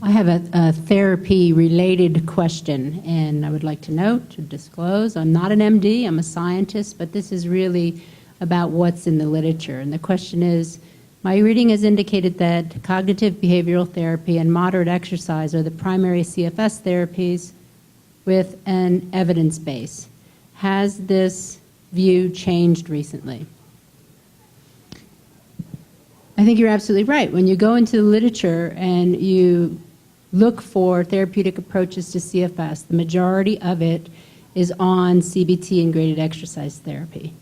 I have a therapy-related question, and I would like to note, to disclose, I'm not an MD, I'm a scientist, but this is really about what's in the literature. And the question is, my reading has indicated that cognitive behavioral therapy and moderate exercise are the primary CFS therapies with an evidence base. Has this view changed recently? I think you're absolutely right. When you go into the literature and you look for therapeutic approaches to CFS, the majority of it is on CBT and graded exercise therapy.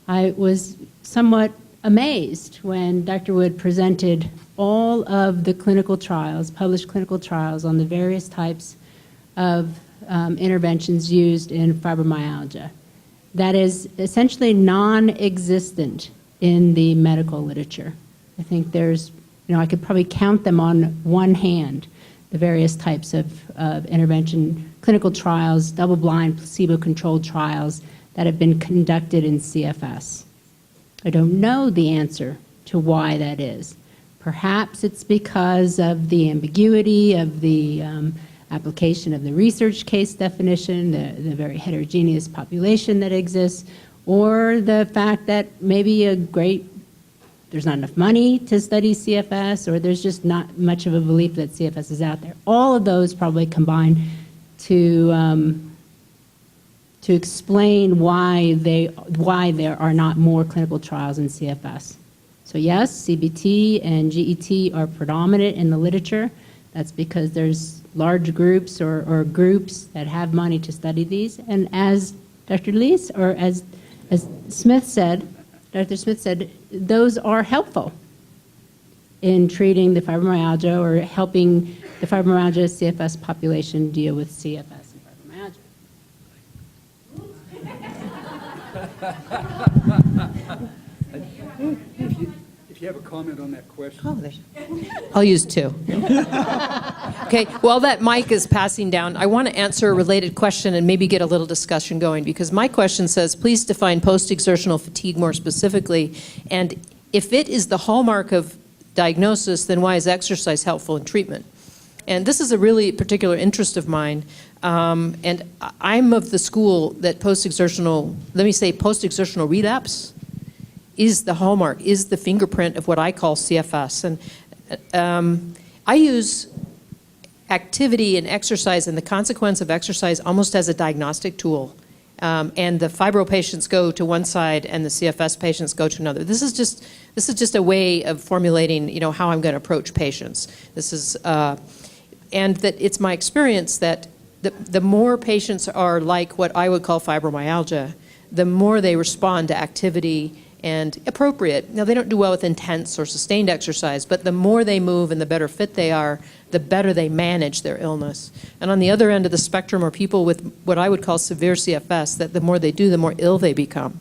I was somewhat amazed when Dr. Wood presented all of the clinical trials, published clinical trials on the various types of interventions used in fibromyalgia. That is essentially non-existent in the medical literature. I think there's, I could probably count them on one hand, the various types of intervention, clinical trials, double-blind, placebo-controlled trials that have been conducted in CFS. I don't know the answer to why that is. Perhaps it's because of the ambiguity of the application of the research case definition, the very heterogeneous population that exists, or the fact that maybe there's not enough money to study CFS, or there's just not much of a belief that CFS is out there. All of those probably combine to explain why there are not more clinical trials in CFS. So yes, CBT and GET are predominant in the literature. That's because there's large groups or groups that have money to study these. And as Dr. Lees, or as Smith said, Dr. Smith said, those are helpful in treating the fibromyalgia or helping the fibromyalgia CFS population deal with CFS and fibromyalgia. If you have a comment on that question. I'll use two. Okay, while that mic is passing down, I want to answer a related question and maybe get a little discussion going, because my question says, please define post-exertional fatigue more specifically, and if it is the hallmark of diagnosis, then why is exercise helpful in treatment? And this is a really particular interest of mine, and I'm of the school that post-exertional relapse is the hallmark, is the fingerprint of what I call CFS. And I use activity and exercise and the consequence of exercise almost as a diagnostic tool. And the fibro patients go to one side and the CFS patients go to another. This is just a way of formulating, how I'm going to approach patients. This is, and that it's my experience that the more patients are like what I would call fibromyalgia, the more they respond to activity and appropriate. Now, they don't do well with intense or sustained exercise, but the more they move and the better fit they are, the better they manage their illness. And on the other end of the spectrum are people with what I would call severe CFS, that the more they do, the more ill they become.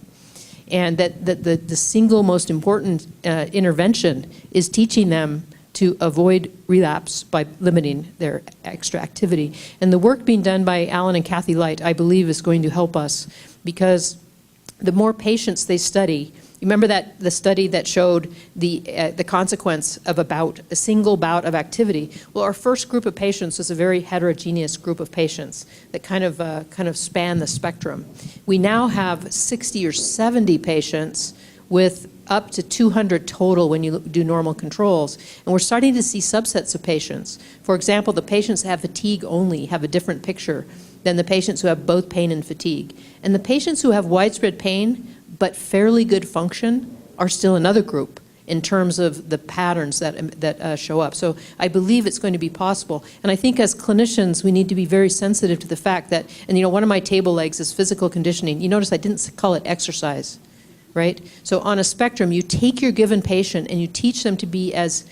And that the single most important intervention is teaching them to avoid relapse by limiting their extra activity. And the work being done by Alan and Kathy Light, I believe, is going to help us, because the more patients they study, you remember that the study that showed the consequence of a single bout of activity? Well, our first group of patients was a very heterogeneous group of patients that kind of span the spectrum. We now have 60 or 70 patients with up to 200 total when you do normal controls. And we're starting to see subsets of patients. For example, the patients that have fatigue only have a different picture than the patients who have both pain and fatigue. And the patients who have widespread pain but fairly good function are still another group in terms of the patterns that show up. So I believe it's going to be possible. And I think as clinicians, we need to be very sensitive to the fact that, and one of my table legs is physical conditioning. You notice I didn't call it exercise, right? So on a spectrum, you take your given patient and you teach them to be as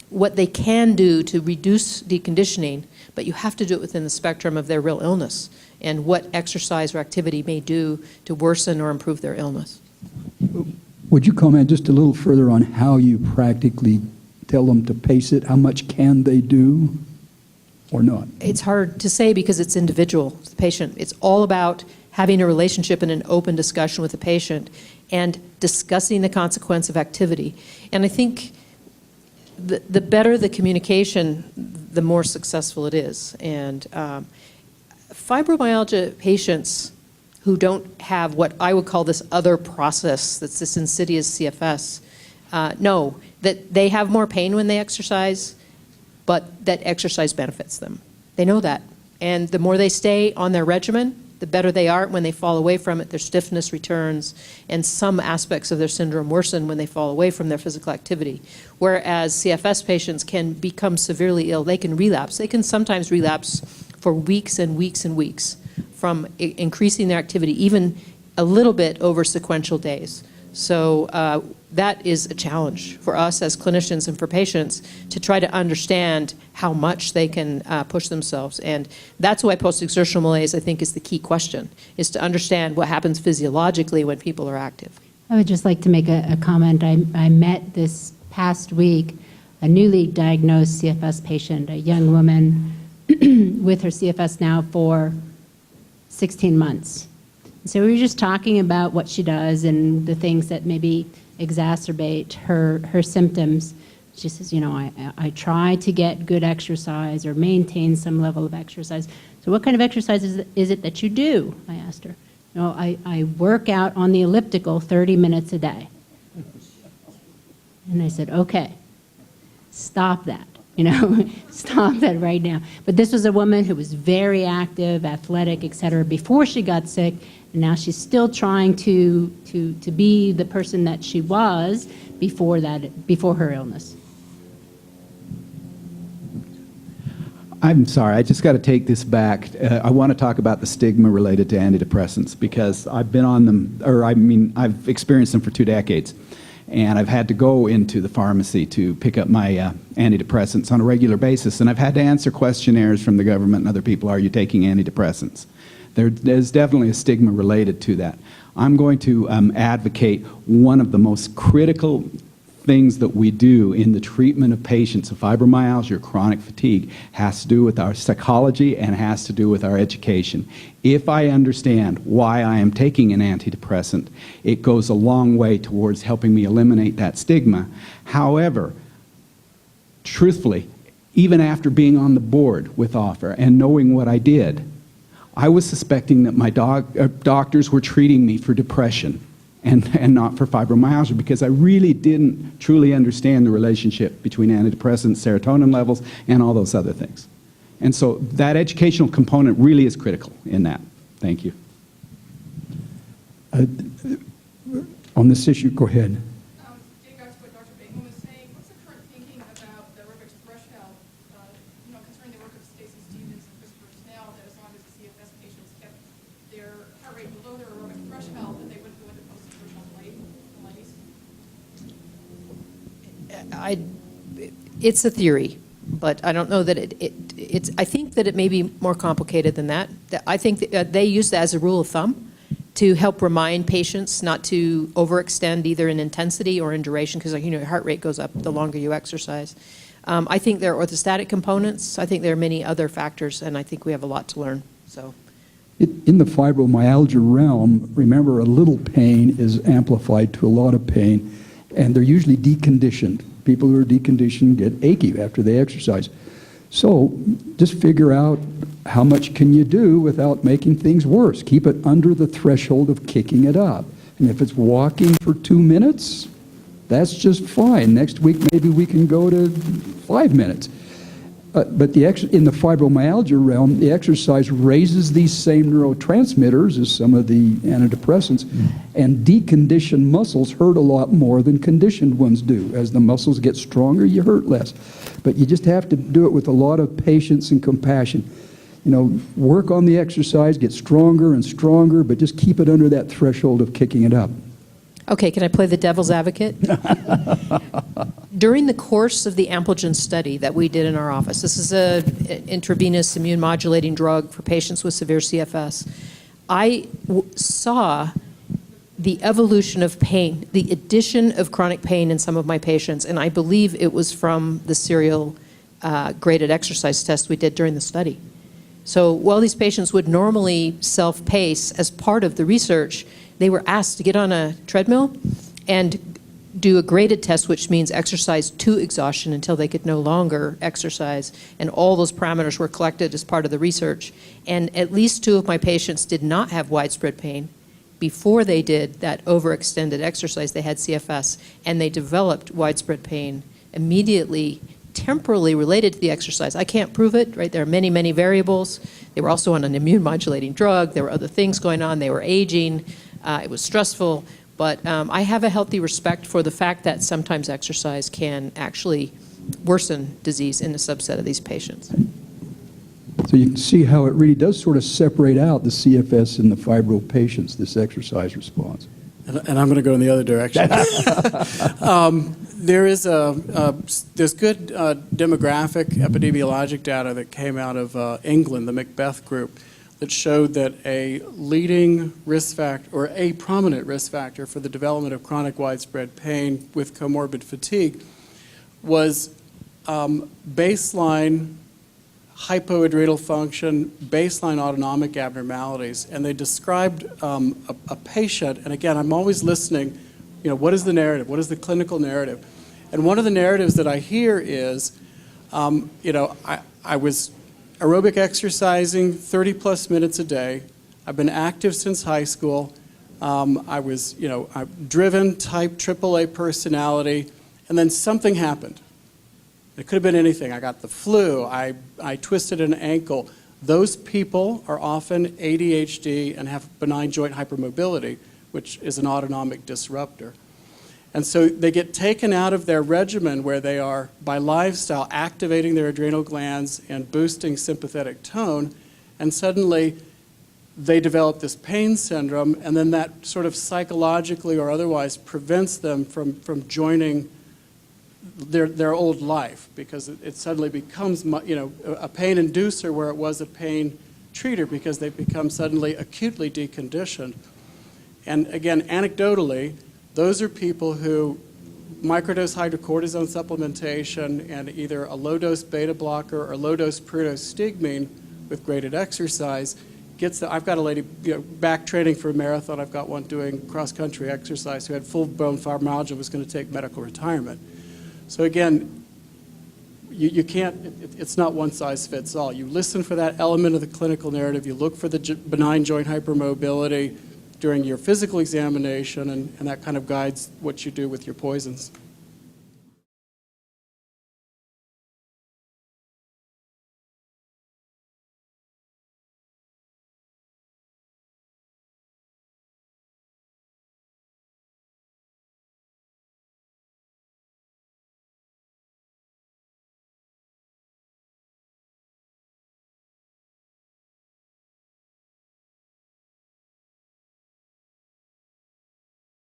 what they can do to reduce deconditioning, but you have to do it within the spectrum of their real illness and what exercise or activity may do to worsen or improve their illness. Would you comment just a little further on how you practically tell them to pace it? How much can they do or not? It's hard to say because it's individual, the patient. It's all about having a relationship and an open discussion with the patient and discussing the consequence of activity. And I think the better the communication, the more successful it is. And fibromyalgia patients who don't have what I would call this other process, that's this insidious CFS, know that they have more pain when they exercise, but that exercise benefits them. They know that. And the more they stay on their regimen, the better they are. When they fall away from it, their stiffness returns, and some aspects of their syndrome worsen when they fall away from their physical activity. Whereas CFS patients can become severely ill. They can relapse. They can sometimes relapse for weeks and weeks and weeks from increasing their activity, even a little bit over sequential days. So that is a challenge for us as clinicians and for patients to try to understand how much they can push themselves. And that's why post-exertional malaise, I think, is the key question, is to understand what happens physiologically when people are active. I would just like to make a comment. I met this past week a newly diagnosed CFS patient, a young woman with her CFS now for 16 months. So we were just talking about what she does and the things that maybe exacerbate her symptoms. She says, you know, I try to get good exercise or maintain some level of exercise. So what kind of exercise is it that you do? I asked her. You know, I work out on the elliptical 30 minutes a day. And I said, okay, stop that. You know, stop that right now. But this was a woman who was very active, athletic, et cetera, before she got sick, and now she's still trying to be the person that she was before her illness. I'm sorry, I just got to take this back. I want to talk about the stigma related to antidepressants because I've been on them, I've experienced them for 2 decades. And I've had to go into the pharmacy to pick up my antidepressants on a regular basis. And I've had to answer questionnaires from the government and other people, are you taking antidepressants? There's definitely a stigma related to that. I'm going to advocate one of the most critical things that we do in the treatment of patients of fibromyalgia or chronic fatigue has to do with our psychology and has to do with our education. If I understand why I am taking an antidepressant, it goes a long way towards helping me eliminate that stigma. However, truthfully, even after being on the board with Offer and knowing what I did, I was suspecting that my doctors were treating me for depression and not for fibromyalgia because I really didn't truly understand the relationship between antidepressants, serotonin levels, and all those other things. And so that educational component really is critical in that. Thank you. On this issue, go ahead. Getting back to what Dr. Bateman was saying, what's the current thinking about the aerobics threshold, concerning the work of Stacy Stevens and Christopher Snell, that as long as the CFS patients kept their heart rate below their aerobic threshold, that they wouldn't go into post-exertional malaise? It's a theory, but I don't know that it's. I think that it may be more complicated than that. I think that they use that as a rule of thumb to help remind patients not to overextend either in intensity or in duration, because your heart rate goes up the longer you exercise. I think there are orthostatic components. I think there are many other factors, and I think we have a lot to learn. So. In the fibromyalgia realm, remember, a little pain is amplified to a lot of pain, and they're usually deconditioned. People who are deconditioned get achy after they exercise. So just figure out how much can you do without making things worse. Keep it under the threshold of kicking it up. And if it's walking for 2 minutes, that's just fine. Next week, maybe we can go to 5 minutes. But in the fibromyalgia realm, the exercise raises these same neurotransmitters as some of the antidepressants, and deconditioned muscles hurt a lot more than conditioned ones do. As the muscles get stronger, you hurt less. But you just have to do it with a lot of patience and compassion. Work on the exercise, get stronger and stronger, but just keep it under that threshold of kicking it up. Okay, can I play the devil's advocate? During the course of the Ampligen study that we did in our office, this is an intravenous immune modulating drug for patients with severe CFS, I saw the evolution of pain, the addition of chronic pain in some of my patients, and I believe it was from the serial graded exercise test we did during the study. So while these patients would normally self-pace as part of the research, they were asked to get on a treadmill and do a graded test, which means exercise to exhaustion until they could no longer exercise. And all those parameters were collected as part of the research. And at least 2 of my patients did not have widespread pain before they did that overextended exercise. They had CFS, and they developed widespread pain immediately, temporally related to the exercise. I can't prove it, right? There are many, many variables. They were also on an immune modulating drug. There were other things going on. They were aging. It was stressful. But I have a healthy respect for the fact that sometimes exercise can actually worsen disease in a subset of these patients. So you can see how it really does sort of separate out the CFS and the fibro patients, this exercise response. And I'm going to go in the other direction. There's good demographic epidemiologic data that came out of England, the Macbeth group, that showed that a leading risk factor, or a prominent risk factor for the development of chronic widespread pain with comorbid fatigue was baseline hypoadrenal function, baseline autonomic abnormalities. And they described a patient, and again, I'm always listening, what is the narrative? What is the clinical narrative? And one of the narratives that I hear is, I was aerobic exercising 30 plus minutes a day. I've been active since high school. I was, I'm driven, type AAA personality, and then something happened. It could have been anything. I got the flu. I twisted an ankle. Those people are often ADHD and have benign joint hypermobility, which is an autonomic disruptor. And so they get taken out of their regimen where they are, by lifestyle, activating their adrenal glands and boosting sympathetic tone, and suddenly they develop this pain syndrome, and then that sort of psychologically or otherwise prevents them from joining their old life, because it suddenly becomes a pain inducer where it was a pain treater, because they become suddenly acutely deconditioned. And again, anecdotally, those are people who microdose hydrocortisone supplementation and either a low-dose beta blocker or low-dose pyridostigmine with graded exercise gets the, I've got a lady back training for a marathon. I've got one doing cross-country exercise who had full-blown fibromyalgia, was going to take medical retirement. So again, you can't, it's not one size fits all. You listen for that element of the clinical narrative. You look for the benign joint hypermobility during your physical examination, and that kind of guides what you do with your poisons.